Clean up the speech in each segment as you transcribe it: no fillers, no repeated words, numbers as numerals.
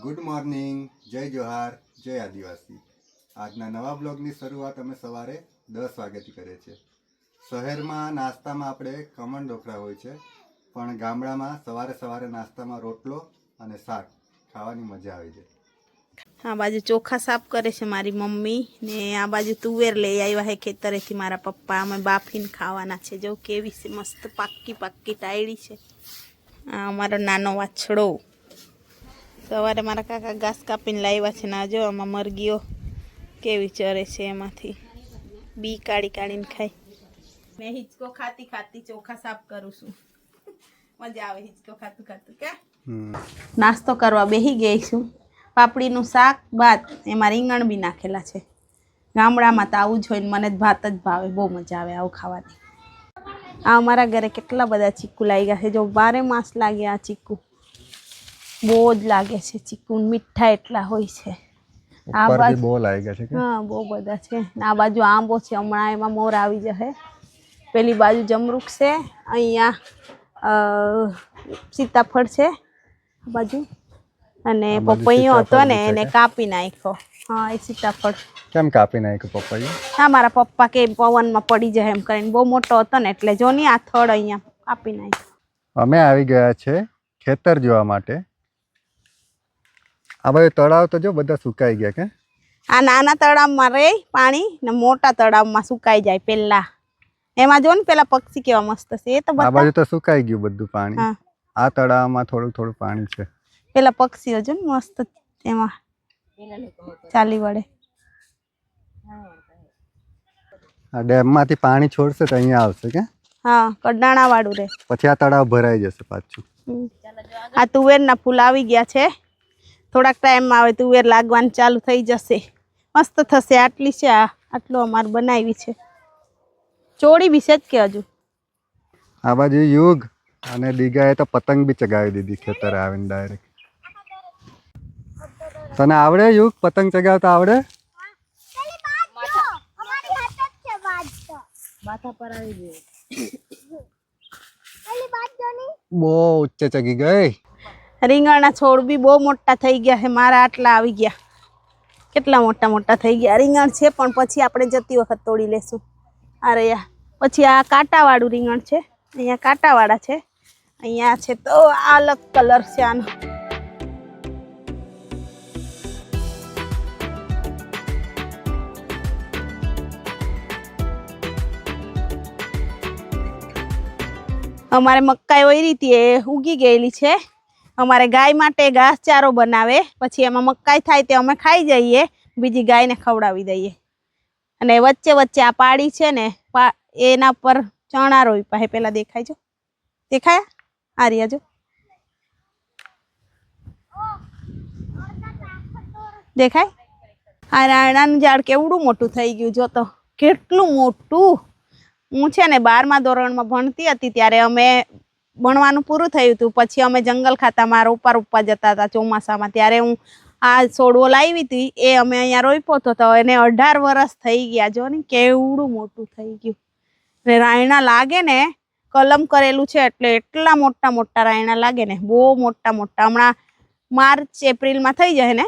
Good morning, જય જોહાર, જય આદિવાસી। આજના નવા બ્લોગની શરૂઆત અમે સવારે 10 વાગ્યાથી કરીએ છીએ। શહેરમાં નાસ્તામાં આપણે ખમણ ઢોકળા હોય છે, પણ ગામડામાં સવારે સવારે નાસ્તામાં રોટલો અને શાક ખાવાની મજા આવી જાય। આ બાજુ ચોખા સાફ કરે છે મારી મમ્મી ને આ બાજુ તુવેર લઈ આવ્યા છે ખેતરેથી મારા પપ્પા। અમે બાફીને ખાવાના છે। જો કેવી છે, મસ્ત પાક્કી પાક્કી ટાયડી છે। આ અમારો નાનો વાછડો સવારે મારા કાકા ઘાસ કાપીને લાવ્યા છે ને જો આમાં મરઘીઓ કેવી ચરે છે, એમાંથી બી કાઢી કાઢીને ખાય। મેં હિંચકો ખાતી ખાતી ચોખા સાફ કરું છું। મજા આવે હિંચકો ખાતું ખાતું કે નાસ્તો કરવા બેસી ગઈ છું। પાપડીનું શાક ભાત, એમાં રીંગણ બી નાખેલા છે। ગામડામાં તો આવું જ હોય ને મને જ ભાત જ ભાવે, બહુ મજા આવે આવું ખાવાની। આ અમારા ઘરે કેટલા બધા ચીકુ લાગ્યા છે, જો 12 માસ લાગે। આ ચીકુ બહુ જ લાગે છે, ચીકુ મીઠા એટલા હોય છે। આ બાજુ બહુ લાગ્યા છે કે હા, બહુ બધા છે। આ બાજુ આંબો છે, હમણાં એમાં મોર આવી જશે। પેલી બાજુ જમરૂખ છે, અહીંયા સીતાફળ છે આ બાજુ, અને પપૈયો હતો ને એને કાપી નાખ્યો। હા, એ સીતાફળ કેમ કાપી નાખ્યો પપૈયો? હા, મારા પપ્પા કે પવનમાં પડી જાય એમ કરીને, બહુ મોટો હતો ને એટલે જો ની આ થડ અહીંયા કાપી નાખ્યો। અમે આવી ગયા છે ખેતર જોવા માટે। આ બાજુ તળાવ તો જો બધા સુકાઈ ગયા કે આ નાના તળાવમાં રહે પાણી ને મોટા તળાવમાં સુકાઈ જાય પેલા। એમાં જો ને પેલા પક્ષી કેવા મસ્ત છે, એ તો આ બધા બાજુ તો સુકાઈ ગયું બધું પાણી। હા, આ તળાવમાં થોડું થોડું પાણી છે। પેલા પક્ષીઓ જો ને મસ્ત એમાં ચાલી વળે। આ ડેમમાંથી પાણી છોડશે તો અહીંયા આવશે કે હા, કડાણા વાળું રે, પછી આ તળાવ ભરાઈ જશે પાછું। આ તુવેરના ફૂલ આવી ગયા છે, થોડાક ટાઈમમાં હવે તુવેર લાગવાનું ચાલુ થઈ જશે, મસ્ત થશે। આટલી છે, આટલું અમારે બનાવી છે। ચોળી બી છે જ કે હજુ આ બાજુ યુગ અને દીગાએ તો પતંગ બી ચગાવી દીધી ખેતરે આવીને ડાયરેક્ટ। તને આવડે યુગ પતંગ ચગાવતા આવડે? બહુ ઊંચે ચગી ગઈ। રીંગણના છોડ બી બહુ મોટા થઈ ગયા છે, મારા આટલા આવી ગયા। કેટલા મોટા મોટા થઈ ગયા રીંગણ છે, પણ પછી આપણે જતી વખત તોડી લેશું। અરે યા પછી આ કાંટાવાળું રીંગણ છે, અહીંયા કાંટાવાળા છે, અહીંયા છે તો આ અલગ કલર છે આનો। અમારે મકાઈ ઓયરી હતી એ ઉગી ગયેલી છે। અમારે ગાય માટે ઘાસચારો બનાવે, પછી એમાં મકાઈ થાય તે અમે ખાઈ જઈએ, બીજી ગાયને ખવડાવી દઈએ। અને વચ્ચે વચ્ચે આ પાડી છે ને એના પર ચણા રોપ્યા છે, પેલા દેખાય જો, દેખાયા આ રહ્યા જો, દેખાય? આ રાયણાનું ઝાડ કેવડું મોટું થઈ ગયું, જો તો કેટલું મોટું। હું છે ને 12મા ધોરણમાં ભણતી હતી ત્યારે અમે ભણવાનું પૂરું થયું હતું, પછી અમે જંગલ ખાતામાં રોપા જતા હતા ચોમાસામાં, ત્યારે હું આ છોડવો લાવી હતી, એ અમે અહીંયા રોપ્યો હતો, તો એને 18 વર્ષ થઈ ગયા। જો ને કેવડું મોટું થઈ ગયું। ને રાયણા લાગે ને, કલમ કરેલું છે એટલે એટલા મોટા મોટા રાયણા લાગે ને, બહુ મોટા મોટા। હમણાં માર્ચ એપ્રિલમાં થઈ જાય ને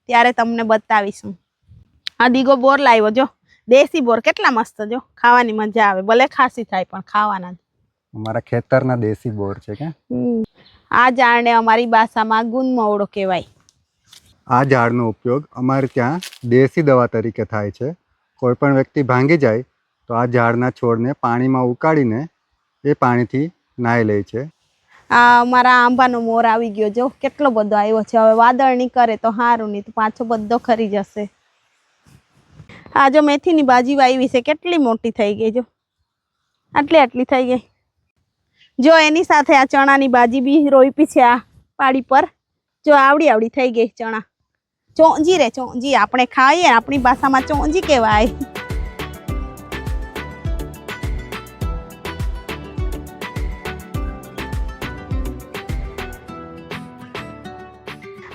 ત્યારે તમને બતાવીશું। આ દીગો બોર લાવ્યો જો, દેશી બોર, કેટલા મસ્ત, જો ખાવાની મજા આવે, ભલે ખાસી થાય પણ ખાવાના। અમારા ખેતરના દેશી બોર છે કે આ ઝાડને અમારી ભાષામાં ગુંદમવડો કહેવાય। આ ઝાડનો ઉપયોગ અમારે ત્યાં દેશી દવા તરીકે થાય છે। કોઈ પણ વ્યક્તિ ભાંગી જાય તો આ ઝાડના છોડને પાણીમાં ઉકાળીને એ પાણીથી નાહી લે છે। આ અમારા આંબાનો મોર આવી ગયો, જો કેટલો બધો આવ્યો છે। હવે વાદળ નહીં કરે તો સારું, નહીં તો પાછો બધો ખરી જશે। આ જો મેથીની ભાજી વાવી છે, કેટલી મોટી થઈ ગઈ, જો આટલી આટલી થઈ ગઈ। જો એની સાથે આ ચણાની ભાજી બી રોપી છે આ પાડી પર, જો આવડી આવડી થઈ ગઈ ચણા। ચોંજી રે ચોંજી, આપણે ખાઈએ આપણી ભાષામાં ચોંજી કહેવાય।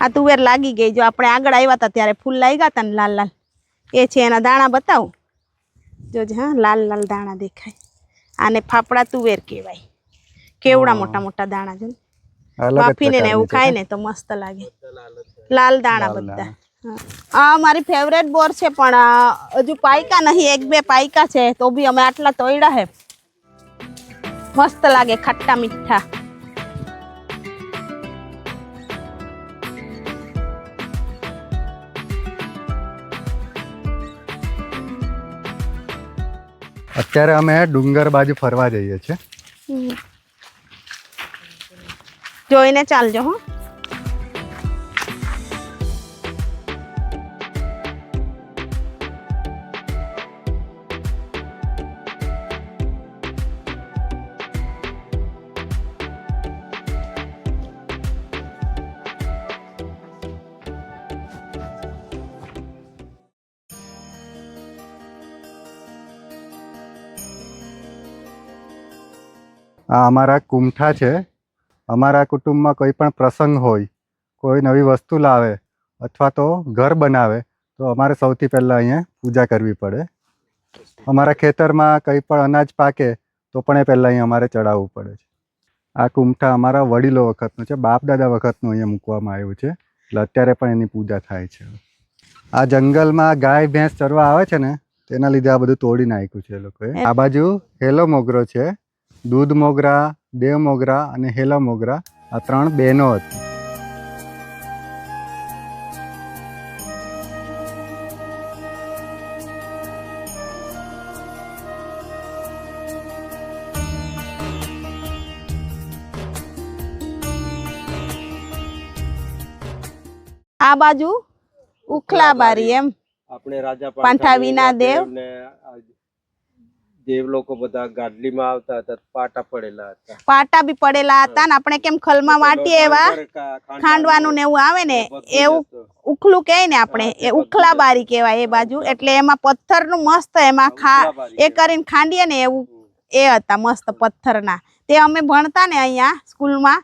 આ તુવેર લાગી ગઈ, જો આપણે આગળ આવ્યા હતા ત્યારે ફૂલ લાગ્યા હતા ને લાલ લાલ, એ છે એના દાણા બતાવું, જોજે હા લાલ લાલ દાણા દેખાય। આને ફાફડા તુવેર કહેવાય। કેવડા મોટા મોટા દાણા છે, અલગ જ બાફીને ને એવું પ્રકારની છે ખાય ને તો મસ્ત લાગે. લાલ દાણા લાલ બધા. આ મારી ફેવરેટ બોર છે પણ હજુ પાયકા નહીં, 1-2 પાયકા છે તો બી અમે આટલા તોડ્યા હે. મસ્ત લાગે, ખટ્ટા મીઠા. અત્યારે અમે ડુંગર બાજુ ફરવા જઈએ છીએ. જોઈને ચાલજો હો. આ અમારા કુમઠા છે. અમારા કુટુંબમાં કોઈ પણ પ્રસંગ હોય, કોઈ નવી વસ્તુ લાવે અથવા તો ઘર બનાવે તો અમારે સૌથી પહેલાં અહીંયા પૂજા કરવી પડે. અમારા ખેતરમાં કંઈ પણ અનાજ પાકે તો પણ એ પહેલાં અહીંયા અમારે ચડાવવું પડે છે. આ કુમઠા અમારા વડીલો વખતનું છે, બાપ દાદા વખતનું અહીંયા મૂકવામાં આવ્યું છે, એટલે અત્યારે પણ એની પૂજા થાય છે. આ જંગલમાં ગાય ભેંસ ચરવા આવે છે ને, તેના લીધે આ બધું તોડી નાખ્યું છે એ લોકોએ. આ બાજુ હેલો મોગરો છે. દૂધ મોગરા, દેવ મોગરા અને હેલા મોગરા આ 3 બહેનો હતી. આ બાજુ ઉખલાબારી એમ આપણે રાજા પાંઠાવીના દેવ ને દેવ લોકો બધા ગાડલીમાં આવતા હતા, પાટા પડેલા હતા. પાટા બી પડેલા હતા ને આપણે કેમ ખલમાં વાટીએ એવા ખાંડવાનું ને એવું આવે ને એવું ઉખલું કહે ને આપણે, એ ઉખલાબારી કહેવાય એ બાજુ. એટલે એમાં પથ્થરનું મસ્ત એમાં એ કરીને ખાંડીએ ને એવું એ હતા મસ્ત પથ્થરના. તે અમે ભણતા ને અહીંયા સ્કૂલમાં,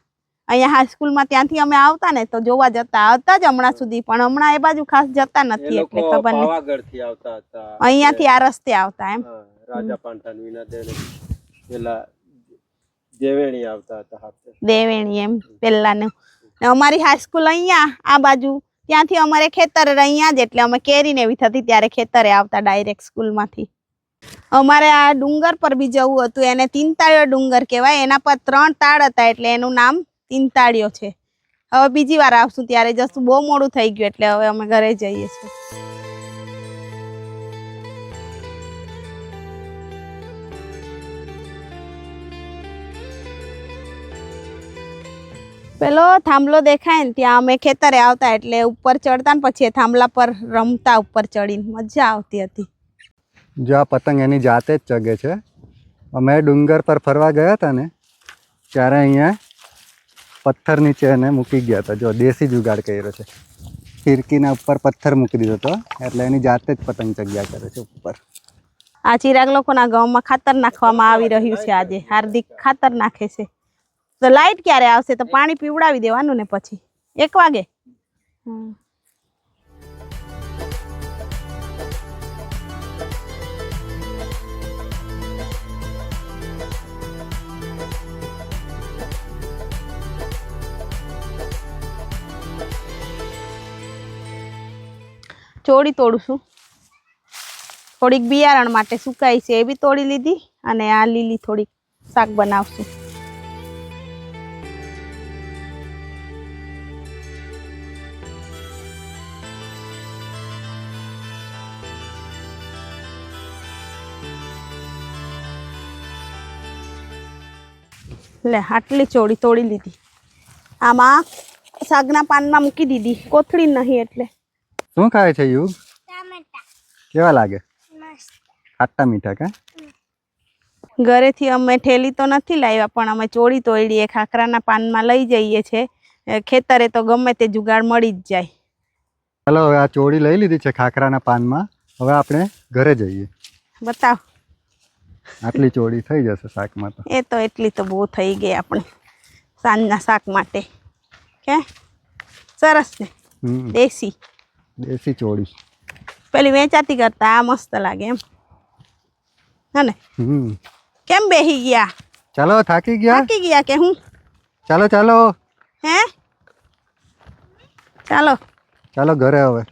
અહીંયા હાઈસ્કૂલમાં, ત્યાંથી અમે આવતા ને તો જોવા જતા હતા જ હમણાં સુધી, પણ હમણાં એ બાજુ ખાસ જતા નથી એટલે ખબર નહીં. પાવાગઢથી આવતા હતા, અહીંયાથી આ રસ્તે આવતા એમ. રાજા પાંઠાવીના દેવ પેલા દેવેણી આવતા હતા હાથે. દેવેણી એમ પેલાનું. અમારી હાઈસ્કૂલ અહીંયા આ બાજુ, ત્યાંથી અમારે ખેતર અહીંયા જ, એટલે અમે કેરી ને એવી થતી ત્યારે ખેતરે આવતા ડાયરેક્ટ સ્કૂલમાંથી. અમારે આ ડુંગર પર બી જવું હતું, એને તીનતાળીયો ડુંગર કહેવાય. એના પર 3 તાળ હતા એટલે એનું નામ તીનતાળીયો છે. હવે બીજી વાર આવશું ત્યારે જશું, બહુ મોડું થઈ ગયું એટલે હવે અમે ઘરે જઈએ છીએ. પેલો થાંભલો દેખાય ને ત્યાં અમે ખેતરે આવતા એટલે ઉપર ચડતા ને પછી એ થાંભલા પર રમતા ઉપર ચડીને, મજા આવતી હતી. જો આ પતંગ એની જાતે જ ચગે છે. અમે ડુંગર પર ફરવા ગયા હતા ને ત્યારે અહીંયા પથ્થર નીચે એને મૂકી ગયા હતા. જો દેશી જુગાડ કર્યો છે. ફિરકીના ઉપર પથ્થર મૂકી દીધો હતો એટલે એની જાતે જ પતંગ ચગ્યા કરે છે ઉપર. આ ચિરાગ લોકોના ગામમાં ખાતર નાખવામાં આવી રહ્યું છે. આજે હાર્દિક ખાતર નાખે છે. તો લાઈટ ક્યારે આવશે તો પાણી પીવડાવી દેવાનું ને પછી 1 વાગે. ચોળી તોડું છું, થોડીક બિયારણ માટે સુકાઈ છે એ બી તોડી લીધી, અને આ લીલી થોડીક શાક બનાવશું. લે આટલી ચોળી તોડી લીધી. આમાં શાકના પાનમાં મૂકી દીધી, કોથળી નહીં એટલે. શું ખાય છે યુગ? કેવા લાગે? ખાટા મીઠા કે? ઘરેથી અમે ઠેલી તો નથી લાવ્યા પણ અમે ચોળી તોડી ખાખરાના પાનમાં લઈ જઈએ છીએ. ખેતરે તો ગમે તે જુગાડ મળી જ જાય. ચાલો હવે આ ચોળી લઈ લીધી છે ખાખરાના પાનમાં. હવે આપણે ઘરે જઈએ. બતાવ. આટલી ચોળી થઈ જશે શાકમાં તો. એ તો એટલી તો બહુ થઈ ગઈ આપણે સાંજના શાક માટે. કે સરસ ને, દેશી દેશી ચોળી. પેલી વેચાતી કરતા આ મસ્ત લાગે એમ હે ને. હમ. કેમ બેહી ગયા? ચાલો થાકી ગયા? થાકી ગયા કે હું? ચાલો ચાલો હે ચાલો ચાલો ઘરે હવે.